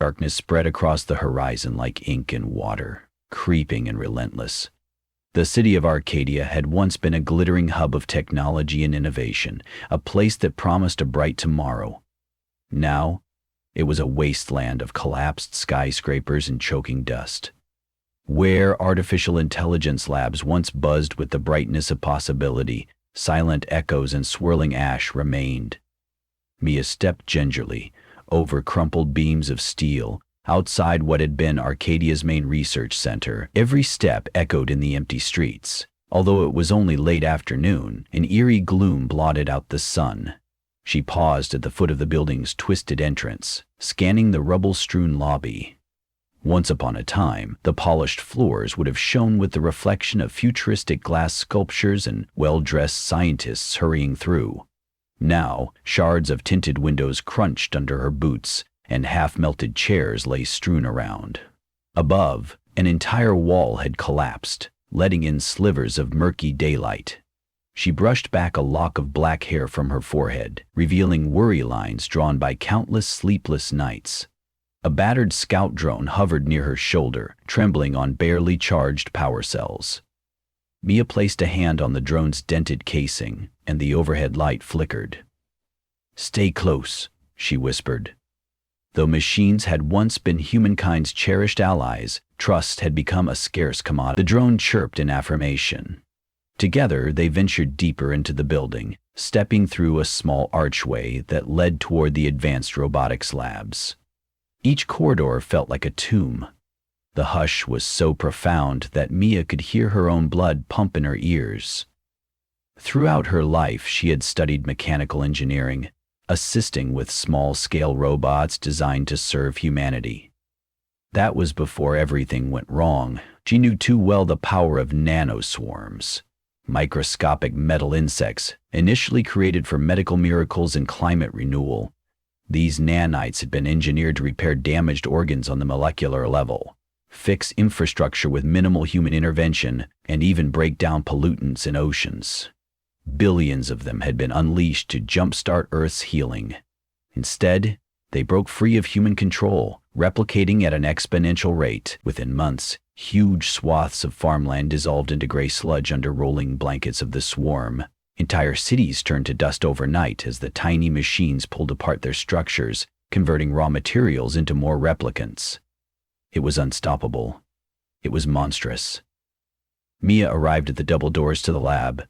Darkness spread across the horizon like ink and water, creeping and relentless. The city of Arcadia had once been a glittering hub of technology and innovation, a place that promised a bright tomorrow. Now, it was a wasteland of collapsed skyscrapers and choking dust. Where artificial intelligence labs once buzzed with the brightness of possibility, silent echoes and swirling ash remained. Mia stepped gingerly over crumpled beams of steel, outside what had been Arcadia's main research center. Every step echoed in the empty streets. Although it was only late afternoon, an eerie gloom blotted out the sun. She paused at the foot of the building's twisted entrance, scanning the rubble-strewn lobby. Once upon a time, the polished floors would have shone with the reflection of futuristic glass sculptures and well-dressed scientists hurrying through. Now, shards of tinted windows crunched under her boots, and half-melted chairs lay strewn around. Above, an entire wall had collapsed, letting in slivers of murky daylight. She brushed back a lock of black hair from her forehead, revealing worry lines drawn by countless sleepless nights. A battered scout drone hovered near her shoulder, trembling on barely charged power cells. Mia placed a hand on the drone's dented casing, and the overhead light flickered. "Stay close," she whispered. Though machines had once been humankind's cherished allies, trust had become a scarce commodity. The drone chirped in affirmation. Together, they ventured deeper into the building, stepping through a small archway that led toward the advanced robotics labs. Each corridor felt like a tomb. The hush was so profound that Mia could hear her own blood pump in her ears. Throughout her life, she had studied mechanical engineering, assisting with small-scale robots designed to serve humanity. That was before everything went wrong. She knew too well the power of nanoswarms, microscopic metal insects, initially created for medical miracles and climate renewal. These nanites had been engineered to repair damaged organs on the molecular level, fix infrastructure with minimal human intervention, and even break down pollutants in oceans. Billions of them had been unleashed to jumpstart Earth's healing. Instead, they broke free of human control, replicating at an exponential rate. Within months, huge swaths of farmland dissolved into gray sludge under rolling blankets of the swarm. Entire cities turned to dust overnight as the tiny machines pulled apart their structures, converting raw materials into more replicants. It was unstoppable. It was monstrous. Mia arrived at the double doors to the lab.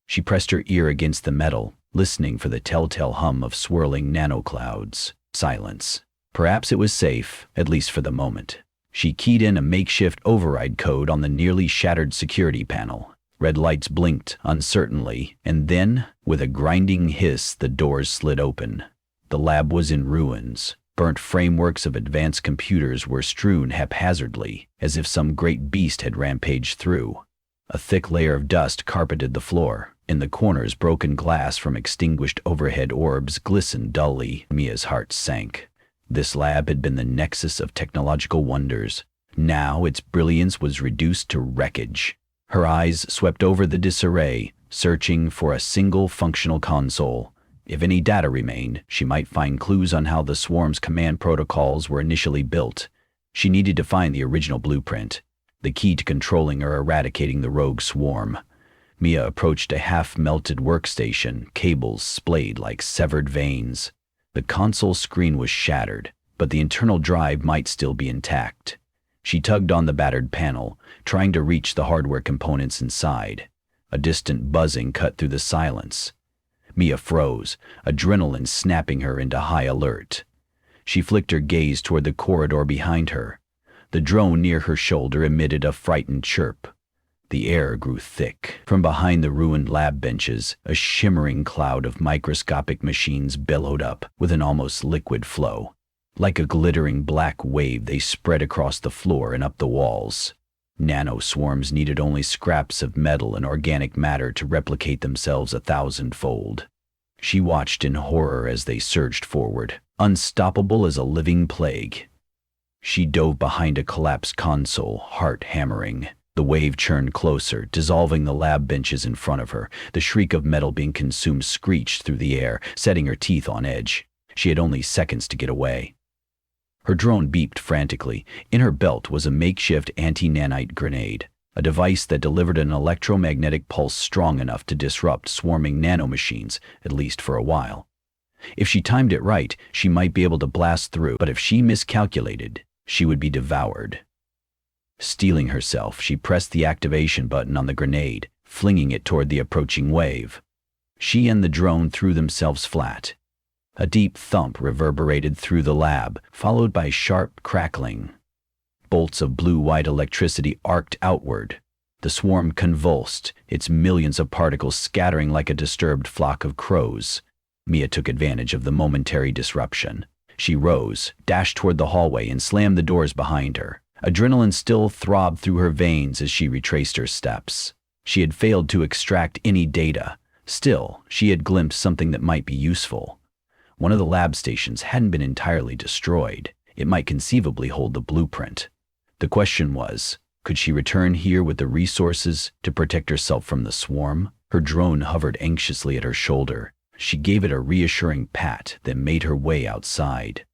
She pressed her ear against the metal, listening for the telltale hum of swirling nanoclouds. Silence. Perhaps it was safe, at least for the moment. She keyed in a makeshift override code on the nearly shattered security panel. Red lights blinked uncertainly, and then, with a grinding hiss, the doors slid open. The lab was in ruins. Burnt frameworks of advanced computers were strewn haphazardly, as if some great beast had rampaged through. A thick layer of dust carpeted the floor. In the corners, broken glass from extinguished overhead orbs glistened dully. Mia's heart sank. This lab had been the nexus of technological wonders. Now its brilliance was reduced to wreckage. Her eyes swept over the disarray, searching for a single functional console. If any data remained, she might find clues on how the swarm's command protocols were initially built. She needed to find the original blueprint, the key to controlling or eradicating the rogue swarm. Mia approached a half-melted workstation, cables splayed like severed veins. The console screen was shattered, but the internal drive might still be intact. She tugged on the battered panel, trying to reach the hardware components inside. A distant buzzing cut through the silence. Mia froze, adrenaline snapping her into high alert. She flicked her gaze toward the corridor behind her. The drone near her shoulder emitted a frightened chirp. The air grew thick. From behind the ruined lab benches, a shimmering cloud of microscopic machines billowed up with an almost liquid flow. Like a glittering black wave, they spread across the floor and up the walls. Nanoswarms needed only scraps of metal and organic matter to replicate themselves 1,000-fold. She watched in horror as they surged forward, unstoppable as a living plague. She dove behind a collapsed console, heart hammering. The wave churned closer, dissolving the lab benches in front of her. The shriek of metal being consumed screeched through the air, setting her teeth on edge. She had only seconds to get away. Her drone beeped frantically. In her belt was a makeshift anti-nanite grenade, a device that delivered an electromagnetic pulse strong enough to disrupt swarming nanomachines, at least for a while. If she timed it right, she might be able to blast through, but if she miscalculated, she would be devoured. Steeling herself, she pressed the activation button on the grenade, flinging it toward the approaching wave. She and the drone threw themselves flat. A deep thump reverberated through the lab, followed by sharp crackling. Bolts of blue-white electricity arced outward. The swarm convulsed, its millions of particles scattering like a disturbed flock of crows. Mia took advantage of the momentary disruption. She rose, dashed toward the hallway, and slammed the doors behind her. Adrenaline still throbbed through her veins as she retraced her steps. She had failed to extract any data. Still, she had glimpsed something that might be useful. One of the lab stations hadn't been entirely destroyed. It might conceivably hold the blueprint. The question was, could she return here with the resources to protect herself from the swarm? Her drone hovered anxiously at her shoulder. She gave it a reassuring pat, then made her way outside.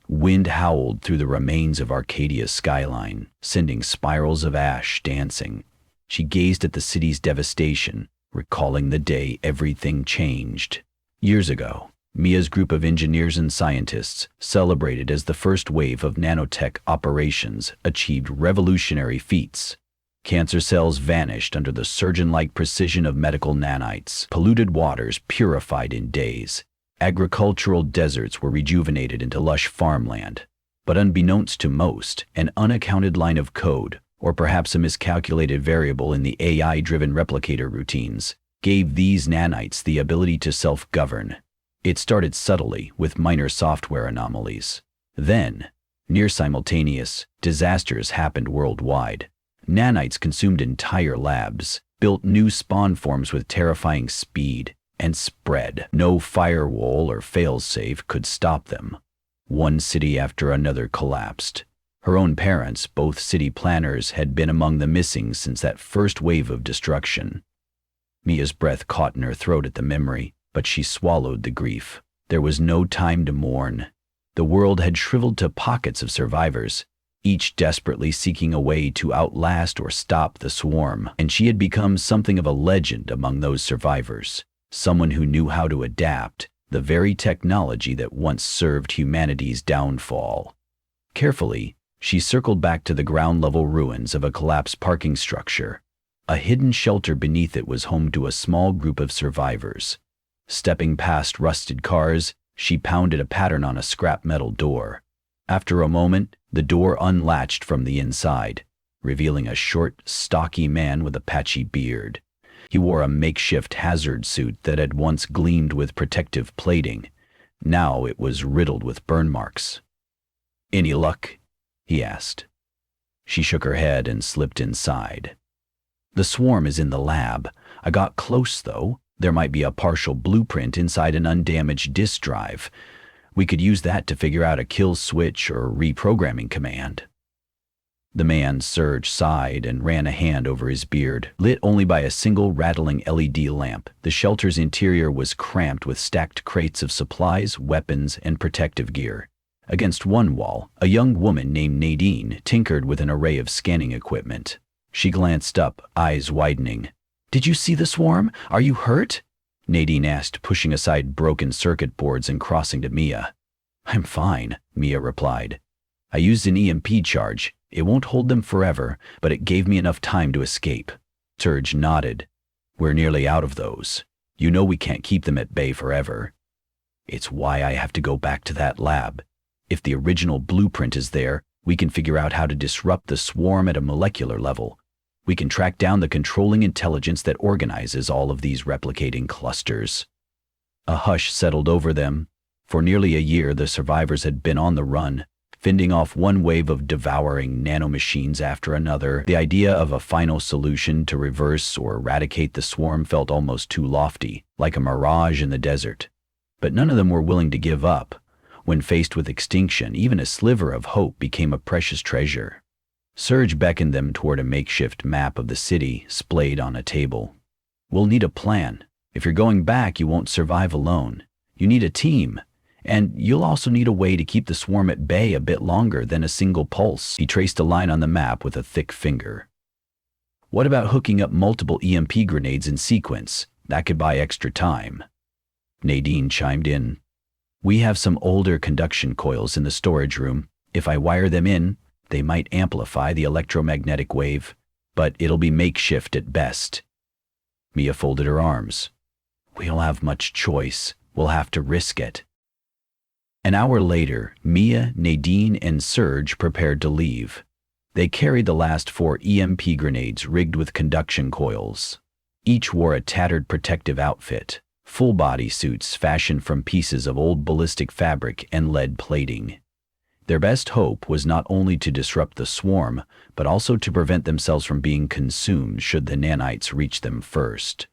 Wind howled through the remains of Arcadia's skyline, sending spirals of ash dancing. She gazed at the city's devastation, recalling the day everything changed. Years ago, Mia's group of engineers and scientists, celebrated as the first wave of nano-tech operations, achieved revolutionary feats. Cancer cells vanished under the surgeon-like precision of medical nanites. Polluted waters purified in days. Agricultural deserts were rejuvenated into lush farmland. But unbeknownst to most, an unaccounted line of code, or perhaps a miscalculated variable in the AI-driven replicator routines, gave these nanites the ability to self-govern. It started subtly, with minor software anomalies. Then, near simultaneous, disasters happened worldwide. Nanites consumed entire labs, built new spawn forms with terrifying speed, and spread. No firewall or failsafe could stop them. One city after another collapsed. Her own parents, both city planners, had been among the missing since that first wave of destruction. Mia's breath caught in her throat at the memory, but she swallowed the grief. There was no time to mourn. The world had shriveled to pockets of survivors, each desperately seeking a way to outlast or stop the swarm, and she had become something of a legend among those survivors, someone who knew how to adapt, the very technology that once served humanity's downfall. Carefully, she circled back to the ground-level ruins of a collapsed parking structure. A hidden shelter beneath it was home to a small group of survivors. Stepping past rusted cars, she pounded a pattern on a scrap metal door. After a moment, the door unlatched from the inside, revealing a short, stocky man with a patchy beard. He wore a makeshift hazard suit that had once gleamed with protective plating. Now it was riddled with burn marks. "Any luck?" he asked. She shook her head and slipped inside. "The swarm is in the lab. I got close, though. There might be a partial blueprint inside an undamaged disk drive. We could use that to figure out a kill switch or reprogramming command." The man, Serge, sighed and ran a hand over his beard. Lit only by a single rattling LED lamp, the shelter's interior was cramped with stacked crates of supplies, weapons, and protective gear. Against one wall, a young woman named Nadine tinkered with an array of scanning equipment. She glanced up, eyes widening. "Did you see the swarm? Are you hurt?" Nadine asked, pushing aside broken circuit boards and crossing to Mia. "I'm fine," Mia replied. "I used an EMP charge. It won't hold them forever, but it gave me enough time to escape." Serge nodded. "We're nearly out of those. You know we can't keep them at bay forever. It's why I have to go back to that lab. If the original blueprint is there, we can figure out how to disrupt the swarm at a molecular level. We can track down the controlling intelligence that organizes all of these replicating clusters." A hush settled over them. For nearly a year, the survivors had been on the run, fending off one wave of devouring nanomachines after another. The idea of a final solution to reverse or eradicate the swarm felt almost too lofty, like a mirage in the desert. But none of them were willing to give up. When faced with extinction, even a sliver of hope became a precious treasure. Serge beckoned them toward a makeshift map of the city splayed on a table. "We'll need a plan. If you're going back, you won't survive alone. You need a team. And you'll also need a way to keep the swarm at bay a bit longer than a single pulse. He traced a line on the map with a thick finger. What about hooking up multiple EMP grenades in sequence? That could buy extra time. Nadine chimed in. We have some older conduction coils in the storage room. If I wire them in, they might amplify the electromagnetic wave, but it'll be makeshift at best. Mia folded her arms. We don't have much choice. We'll have to risk it. An hour later, Mia, Nadine, and Serge prepared to leave. They carried the last 4 EMP grenades rigged with conduction coils. Each wore a tattered protective outfit, full-body suits fashioned from pieces of old ballistic fabric and lead plating. Their best hope was not only to disrupt the swarm, but also to prevent themselves from being consumed should the nanites reach them first.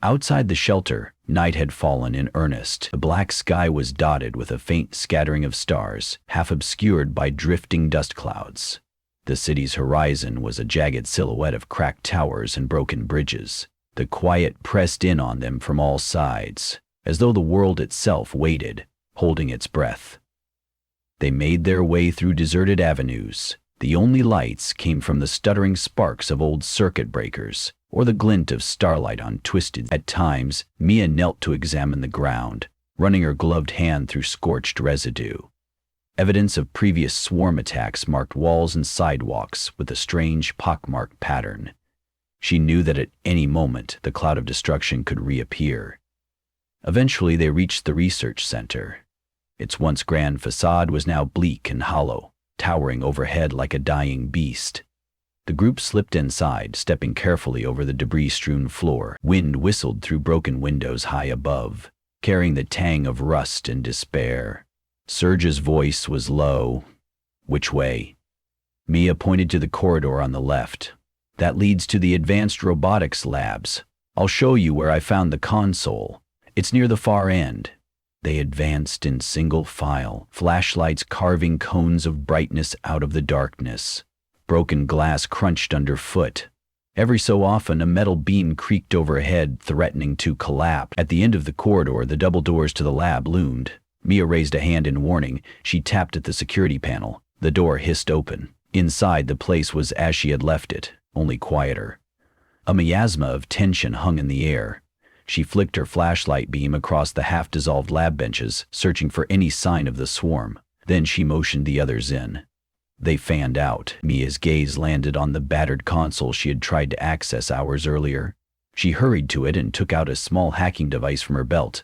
Outside the shelter, night had fallen in earnest. The black sky was dotted with a faint scattering of stars, half obscured by drifting dust clouds. The city's horizon was a jagged silhouette of cracked towers and broken bridges. The quiet pressed in on them from all sides, as though the world itself waited, holding its breath. They made their way through deserted avenues. The only lights came from the stuttering sparks of old circuit breakers, or the glint of starlight on twisted. At times, Mia knelt to examine the ground, running her gloved hand through scorched residue. Evidence of previous swarm attacks marked walls and sidewalks with a strange pockmarked pattern. She knew that at any moment the cloud of destruction could reappear. Eventually they reached the research center. Its once grand facade was now bleak and hollow, towering overhead like a dying beast. The group slipped inside, stepping carefully over the debris-strewn floor. Wind whistled through broken windows high above, carrying the tang of rust and despair. Serge's voice was low. Which way? Mia pointed to the corridor on the left. That leads to the advanced robotics labs. I'll show you where I found the console. It's near the far end. They advanced in single file, flashlights carving cones of brightness out of the darkness. Broken glass crunched underfoot. Every so often, a metal beam creaked overhead, threatening to collapse. At the end of the corridor, the double doors to the lab loomed. Mia raised a hand in warning. She tapped at the security panel. The door hissed open. Inside, the place was as she had left it, only quieter. A miasma of tension hung in the air. She flicked her flashlight beam across the half-dissolved lab benches, searching for any sign of the swarm. Then she motioned the others in. They fanned out. Mia's gaze landed on the battered console she had tried to access hours earlier. She hurried to it and took out a small hacking device from her belt.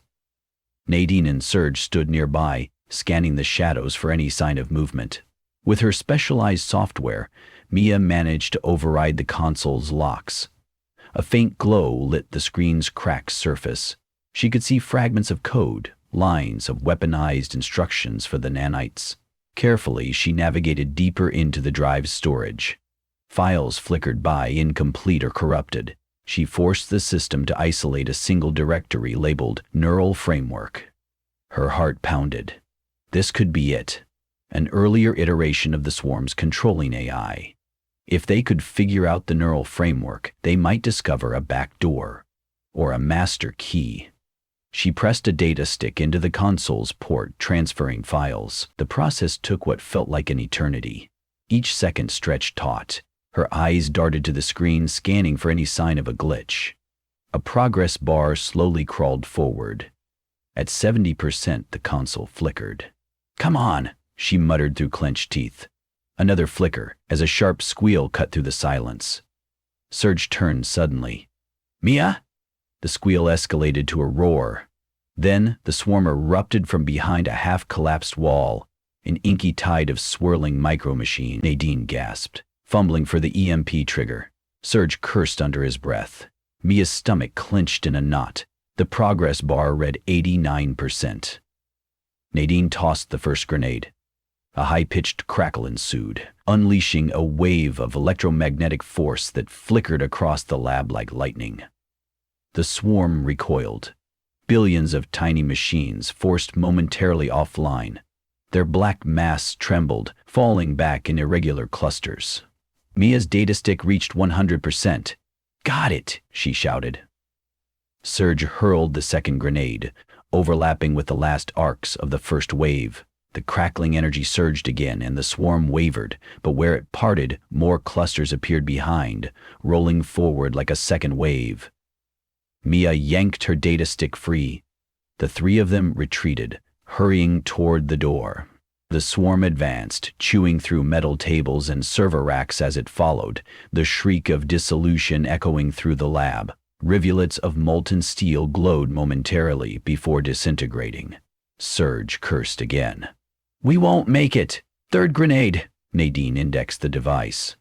Nadine and Serge stood nearby, scanning the shadows for any sign of movement. With her specialized software, Mia managed to override the console's locks. A faint glow lit the screen's cracked surface. She could see fragments of code, lines of weaponized instructions for the nanites. Carefully, she navigated deeper into the drive's storage. Files flickered by, incomplete or corrupted. She forced the system to isolate a single directory labeled Neural Framework. Her heart pounded. This could be it. An earlier iteration of the swarm's controlling AI. If they could figure out the neural framework, they might discover a back door, or a master key. She pressed a data stick into the console's port, transferring files. The process took what felt like an eternity. Each second stretched taut. Her eyes darted to the screen, scanning for any sign of a glitch. A progress bar slowly crawled forward. At 70%, the console flickered. "Come on," she muttered through clenched teeth. Another flicker, as a sharp squeal cut through the silence. Serge turned suddenly. "Mia?" The squeal escalated to a roar. Then the swarm erupted from behind a half-collapsed wall, an inky tide of swirling micro-machines. Nadine gasped, fumbling for the EMP trigger. Serge cursed under his breath. Mia's stomach clenched in a knot. The progress bar read 89%. Nadine tossed the first grenade. A high-pitched crackle ensued, unleashing a wave of electromagnetic force that flickered across the lab like lightning. The swarm recoiled. Billions of tiny machines forced momentarily offline. Their black mass trembled, falling back in irregular clusters. Mia's data stick reached 100%. "Got it!" she shouted. Serge hurled the second grenade. overlapping with the last arcs of the first wave. The crackling energy surged again, and the swarm wavered, but where it parted, more clusters appeared behind, rolling forward like a second wave. Mia yanked her data stick free. The three of them retreated, hurrying toward the door. The swarm advanced, chewing through metal tables and server racks as it followed, the shriek of dissolution echoing through the lab. Rivulets of molten steel glowed momentarily before disintegrating. Surge cursed again. "We won't make it! Third grenade!" Nadine indexed the device.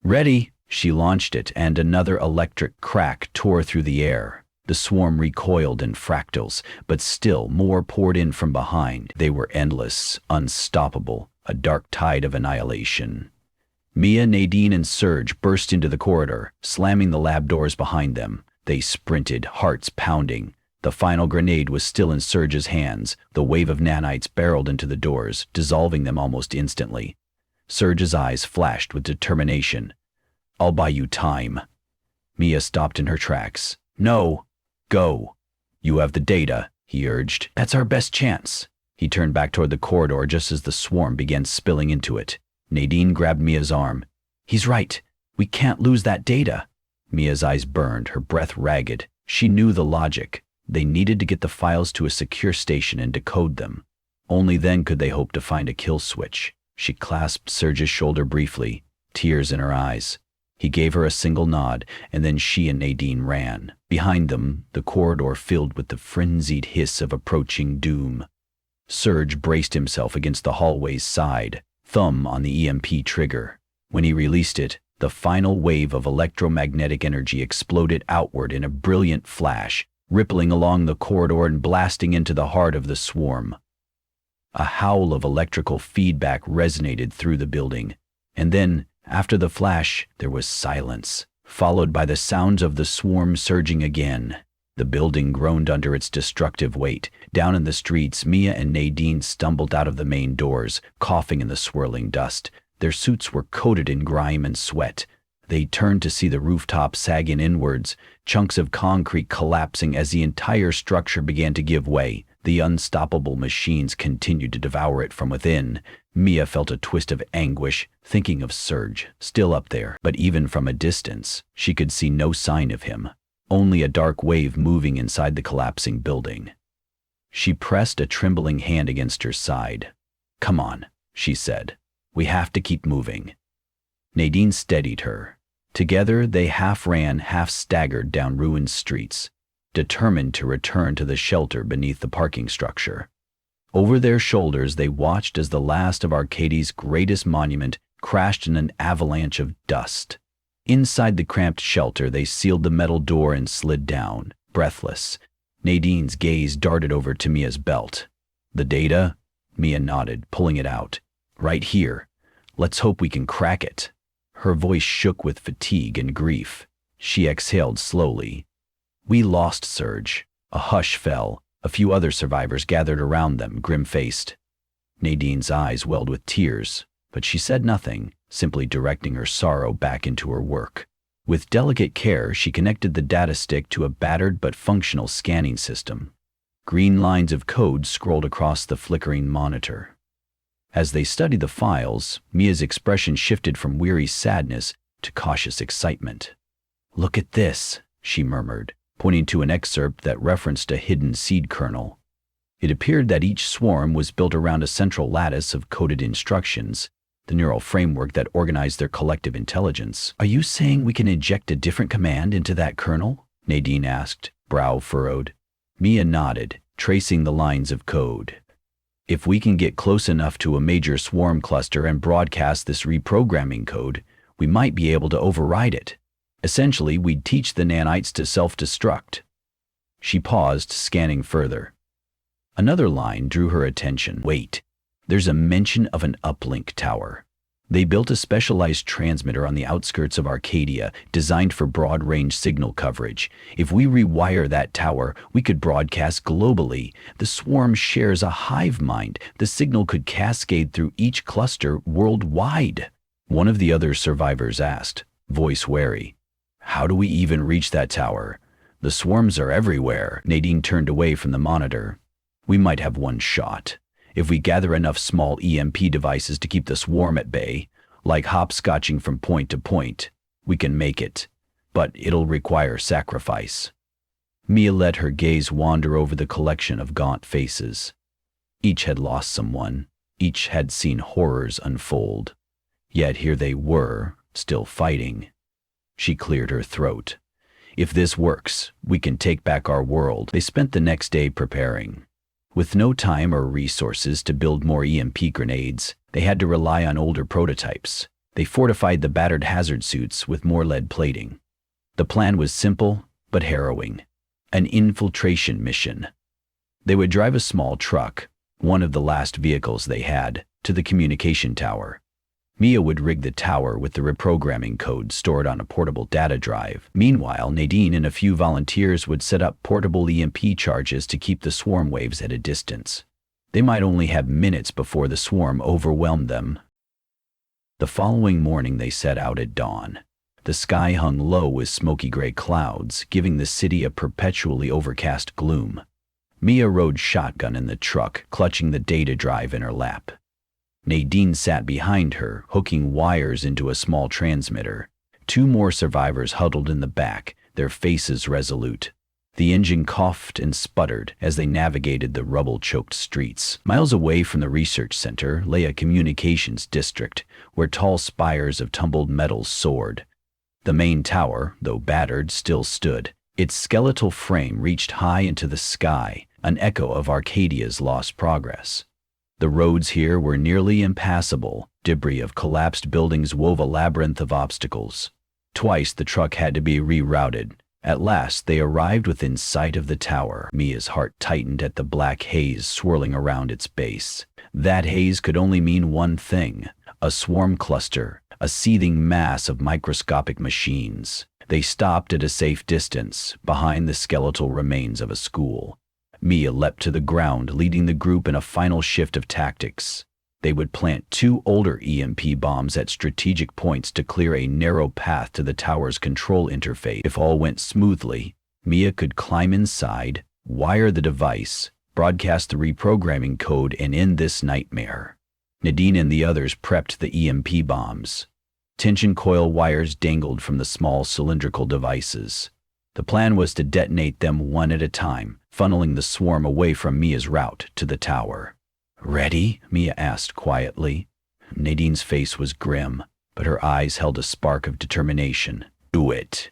"Ready!" She launched it, and another electric crack tore through the air. The swarm recoiled in fractals, but still more poured in from behind. They were endless, unstoppable, a dark tide of annihilation. Mia, Nadine, and Serge burst into the corridor, slamming the lab doors behind them. They sprinted, hearts pounding. The final grenade was still in Serge's hands. The wave of nanites barreled into the doors, dissolving them almost instantly. Serge's eyes flashed with determination. "I'll buy you time." Mia stopped in her tracks. "No, go. You have the data," he urged. "That's our best chance." He turned back toward the corridor just as the swarm began spilling into it. Nadine grabbed Mia's arm. "He's right. We can't lose that data." Mia's eyes burned, her breath ragged. She knew the logic. They needed to get the files to a secure station and decode them. Only then could they hope to find a kill switch. She clasped Serge's shoulder briefly, tears in her eyes. He gave her a single nod, and then she and Nadine ran. Behind them, the corridor filled with the frenzied hiss of approaching doom. Serge braced himself against the hallway's side, thumb on the EMP trigger. When he released it, the final wave of electromagnetic energy exploded outward in a brilliant flash, rippling along the corridor and blasting into the heart of the swarm. A howl of electrical feedback resonated through the building, and then, after the flash, there was silence, followed by the sounds of the swarm surging again. The building groaned under its destructive weight. Down in the streets, Mia and Nadine stumbled out of the main doors, coughing in the swirling dust. Their suits were coated in grime and sweat. They turned to see the rooftop sagging inwards, chunks of concrete collapsing as the entire structure began to give way. The unstoppable machines continued to devour it from within. Mia felt a twist of anguish, thinking of Serge, still up there, but even from a distance, she could see no sign of him, only a dark wave moving inside the collapsing building. She pressed a trembling hand against her side. "Come on," she said. "We have to keep moving." Nadine steadied her. Together, they half ran, half staggered down ruined streets, determined to return to the shelter beneath the parking structure. Over their shoulders, they watched as the last of Arcadia's greatest monument crashed in an avalanche of dust. Inside the cramped shelter, they sealed the metal door and slid down, breathless. Nadine's gaze darted over to Mia's belt. "The data?" Mia nodded, pulling it out. "Right here. Let's hope we can crack it." Her voice shook with fatigue and grief. She exhaled slowly. "We lost Serge." A hush fell. A few other survivors gathered around them, grim-faced. Nadine's eyes welled with tears, but she said nothing, simply directing her sorrow back into her work. With delicate care, she connected the data stick to a battered but functional scanning system. Green lines of code scrolled across the flickering monitor. As they studied the files, Mia's expression shifted from weary sadness to cautious excitement. "Look at this," she murmured, pointing to an excerpt that referenced a hidden seed kernel. It appeared that each swarm was built around a central lattice of coded instructions, the neural framework that organized their collective intelligence. "Are you saying we can inject a different command into that kernel?" Nadine asked, brow furrowed. Mia nodded, tracing the lines of code. "If we can get close enough to a major swarm cluster and broadcast this reprogramming code, we might be able to override it. Essentially, we'd teach the nanites to self-destruct." She paused, scanning further. Another line drew her attention. "Wait, there's a mention of an uplink tower. They built a specialized transmitter on the outskirts of Arcadia, designed for broad-range signal coverage. If we rewire that tower, we could broadcast globally. The swarm shares a hive mind. The signal could cascade through each cluster worldwide." One of the other survivors asked, voice wary. "How do we even reach that tower? The swarms are everywhere." Nadine turned away from the monitor. We might have one shot. If we gather enough small EMP devices to keep the swarm at bay, like hopscotching from point to point, we can make it. But it'll require sacrifice. Mia let her gaze wander over the collection of gaunt faces. Each had lost someone. Each had seen horrors unfold. Yet here they were, still fighting. She cleared her throat. If this works, we can take back our world. They spent the next day preparing. With no time or resources to build more EMP grenades, they had to rely on older prototypes. They fortified the battered hazard suits with more lead plating. The plan was simple, but harrowing. An infiltration mission. They would drive a small truck, one of the last vehicles they had, to the communication tower. Mia would rig the tower with the reprogramming code stored on a portable data drive. Meanwhile, Nadine and a few volunteers would set up portable EMP charges to keep the swarm waves at a distance. They might only have minutes before the swarm overwhelmed them. The following morning they set out at dawn. The sky hung low with smoky gray clouds, giving the city a perpetually overcast gloom. Mia rode shotgun in the truck, clutching the data drive in her lap. Nadine sat behind her, hooking wires into a small transmitter. Two more survivors huddled in the back, their faces resolute. The engine coughed and sputtered as they navigated the rubble-choked streets. Miles away from the research center lay a communications district, where tall spires of tumbled metals soared. The main tower, though battered, still stood. Its skeletal frame reached high into the sky, an echo of Arcadia's lost progress. The roads here were nearly impassable. Debris of collapsed buildings wove a labyrinth of obstacles. Twice the truck had to be rerouted. At last they arrived within sight of the tower. Mia's heart tightened at the black haze swirling around its base. That haze could only mean one thing: a swarm cluster, a seething mass of microscopic machines. They stopped at a safe distance, behind the skeletal remains of a school. Mia leapt to the ground, leading the group in a final shift of tactics. They would plant 2 older EMP bombs at strategic points to clear a narrow path to the tower's control interface. If all went smoothly, Mia could climb inside, wire the device, broadcast the reprogramming code, and end this nightmare. Nadine and the others prepped the EMP bombs. Tension coil wires dangled from the small cylindrical devices. The plan was to detonate them one at a time, funneling the swarm away from Mia's route to the tower. "Ready?" Mia asked quietly. Nadine's face was grim, but her eyes held a spark of determination. "Do it."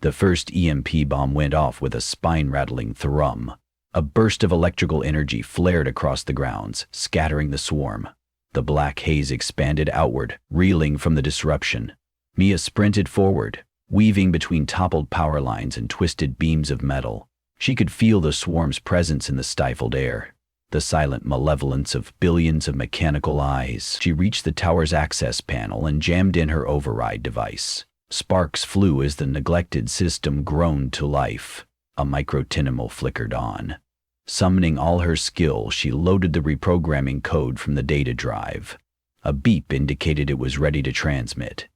The first EMP bomb went off with a spine-rattling thrum. A burst of electrical energy flared across the grounds, scattering the swarm. The black haze expanded outward, reeling from the disruption. Mia sprinted forward, weaving between toppled power lines and twisted beams of metal. She could feel the swarm's presence in the stifled air, the silent malevolence of billions of mechanical eyes. She reached the tower's access panel and jammed in her override device. Sparks flew as the neglected system groaned to life. A microtinimo flickered on. Summoning all her skill, she loaded the reprogramming code from the data drive. A beep indicated it was ready to transmit.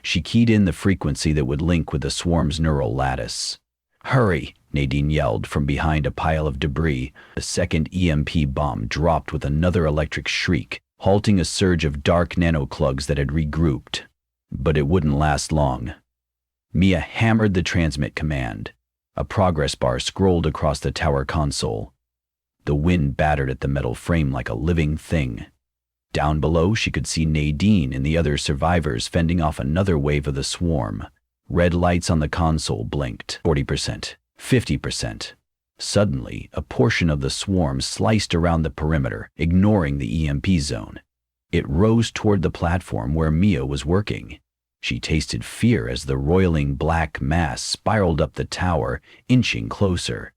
She keyed in the frequency that would link with the swarm's neural lattice. "Hurry!" Nadine yelled from behind a pile of debris. The second EMP bomb dropped with another electric shriek, halting a surge of dark nano-clugs that had regrouped. But it wouldn't last long. Mia hammered the transmit command. A progress bar scrolled across the tower console. The wind battered at the metal frame like a living thing. Down below, she could see Nadine and the other survivors fending off another wave of the swarm. Red lights on the console blinked. 40%, 50%. Suddenly, a portion of the swarm sliced around the perimeter, ignoring the EMP zone. It rose toward the platform where Mia was working. She tasted fear as the roiling black mass spiraled up the tower, inching closer.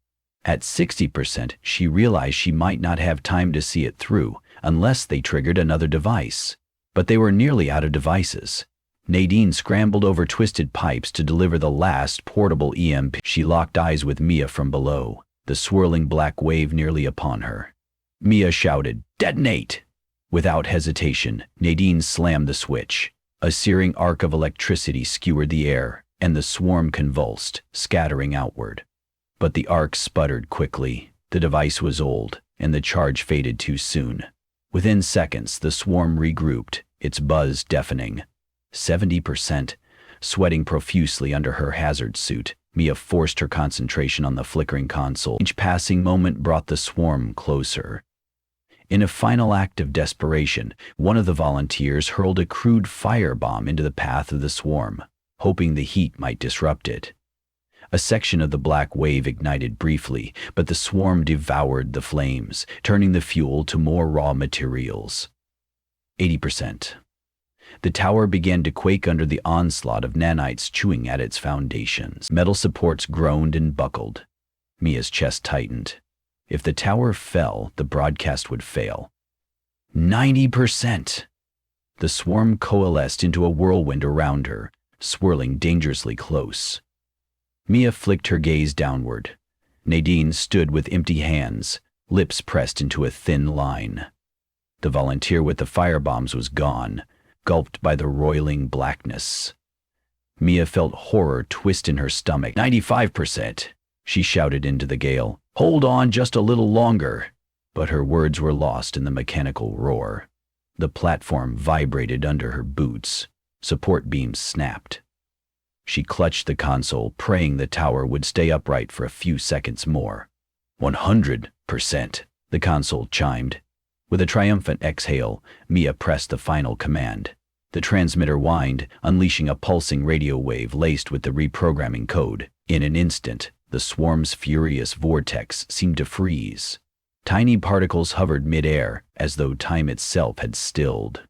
At 60%, she realized she might not have time to see it through unless they triggered another device. But they were nearly out of devices. Nadine scrambled over twisted pipes to deliver the last portable EMP. She locked eyes with Mia from below, the swirling black wave nearly upon her. Mia shouted, "Detonate!" Without hesitation, Nadine slammed the switch. A searing arc of electricity skewered the air, and the swarm convulsed, scattering outward. But the arc sputtered quickly. The device was old, and the charge faded too soon. Within seconds, the swarm regrouped, its buzz deafening. 70%. Sweating profusely under her hazard suit, Mia forced her concentration on the flickering console. Each passing moment brought the swarm closer. In a final act of desperation, one of the volunteers hurled a crude firebomb into the path of the swarm, hoping the heat might disrupt it. A section of the black wave ignited briefly, but the swarm devoured the flames, turning the fuel to more raw materials. 80%. The tower began to quake under the onslaught of nanites chewing at its foundations. Metal supports groaned and buckled. Mia's chest tightened. If the tower fell, the broadcast would fail. 90%. The swarm coalesced into a whirlwind around her, swirling dangerously close. Mia flicked her gaze downward. Nadine stood with empty hands, lips pressed into a thin line. The volunteer with the firebombs was gone, gulped by the roiling blackness. Mia felt horror twist in her stomach. 95%, she shouted into the gale. Hold on just a little longer. But her words were lost in the mechanical roar. The platform vibrated under her boots. Support beams snapped. She clutched the console, praying the tower would stay upright for a few seconds more. 100%, the console chimed. With a triumphant exhale, Mia pressed the final command. The transmitter whined, unleashing a pulsing radio wave laced with the reprogramming code. In an instant, the swarm's furious vortex seemed to freeze. Tiny particles hovered mid-air, as though time itself had stilled.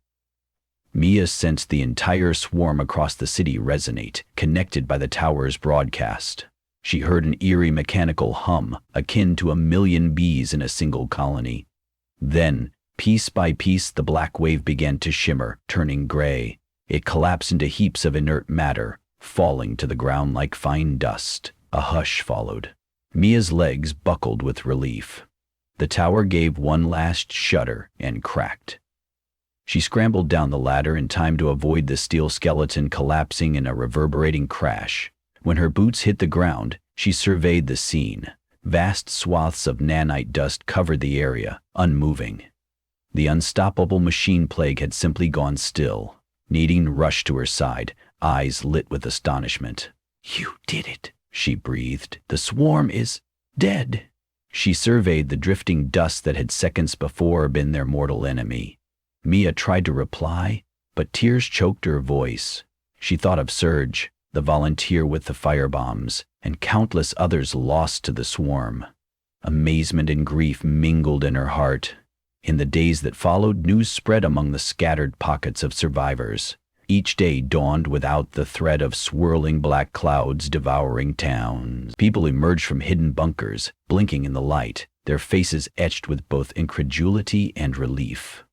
Mia sensed the entire swarm across the city resonate, connected by the tower's broadcast. She heard an eerie mechanical hum, akin to 1,000,000 bees in a single colony. Then, piece by piece, the black wave began to shimmer, turning gray. It collapsed into heaps of inert matter, falling to the ground like fine dust. A hush followed. Mia's legs buckled with relief. The tower gave one last shudder and cracked. She scrambled down the ladder in time to avoid the steel skeleton collapsing in a reverberating crash. When her boots hit the ground, she surveyed the scene. Vast swaths of nanite dust covered the area, unmoving. The unstoppable machine plague had simply gone still. Nadine rushed to her side, eyes lit with astonishment. "You did it," she breathed. "The swarm is dead." She surveyed the drifting dust that had seconds before been their mortal enemy. Mia tried to reply, but tears choked her voice. She thought of Serge, the volunteer with the firebombs, and countless others lost to the swarm. Amazement and grief mingled in her heart. In the days that followed, news spread among the scattered pockets of survivors. Each day dawned without the threat of swirling black clouds devouring towns. People emerged from hidden bunkers, blinking in the light, their faces etched with both incredulity and relief.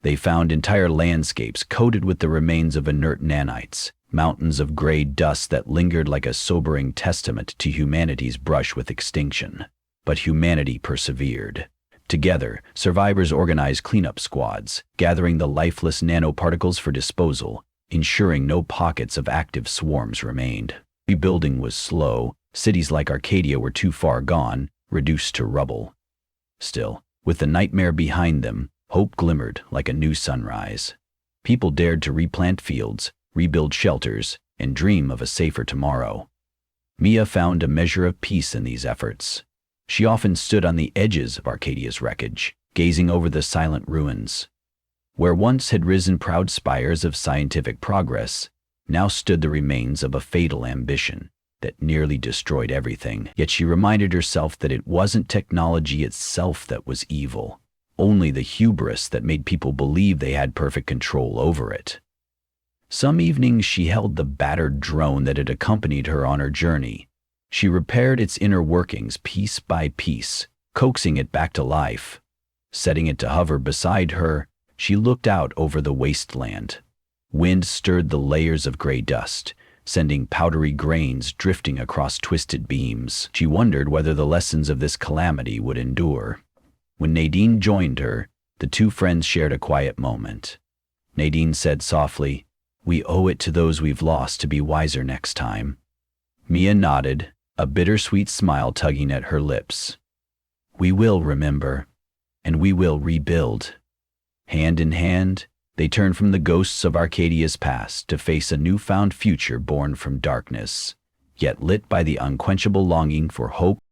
They found entire landscapes coated with the remains of inert nanites, mountains of gray dust that lingered like a sobering testament to humanity's brush with extinction. But humanity persevered. Together, survivors organized cleanup squads, gathering the lifeless nanoparticles for disposal, ensuring no pockets of active swarms remained. Rebuilding was slow. Cities like Arcadia were too far gone, reduced to rubble. Still, with the nightmare behind them, hope glimmered like a new sunrise. People dared to replant fields, rebuild shelters, and dream of a safer tomorrow. Mia found a measure of peace in these efforts. She often stood on the edges of Arcadia's wreckage, gazing over the silent ruins. Where once had risen proud spires of scientific progress, now stood the remains of a fatal ambition that nearly destroyed everything. Yet she reminded herself that it wasn't technology itself that was evil, only the hubris that made people believe they had perfect control over it. Some evenings she held the battered drone that had accompanied her on her journey. She repaired its inner workings piece by piece, coaxing it back to life. Setting it to hover beside her, she looked out over the wasteland. Wind stirred the layers of gray dust, sending powdery grains drifting across twisted beams. She wondered whether the lessons of this calamity would endure. When Nadine joined her, the two friends shared a quiet moment. Nadine said softly, "We owe it to those we've lost to be wiser next time." Mia nodded, a bittersweet smile tugging at her lips. "We will remember." and we will rebuild. Hand in hand, they turn from the ghosts of Arcadia's past to face a newfound future born from darkness, yet lit by the unquenchable longing for hope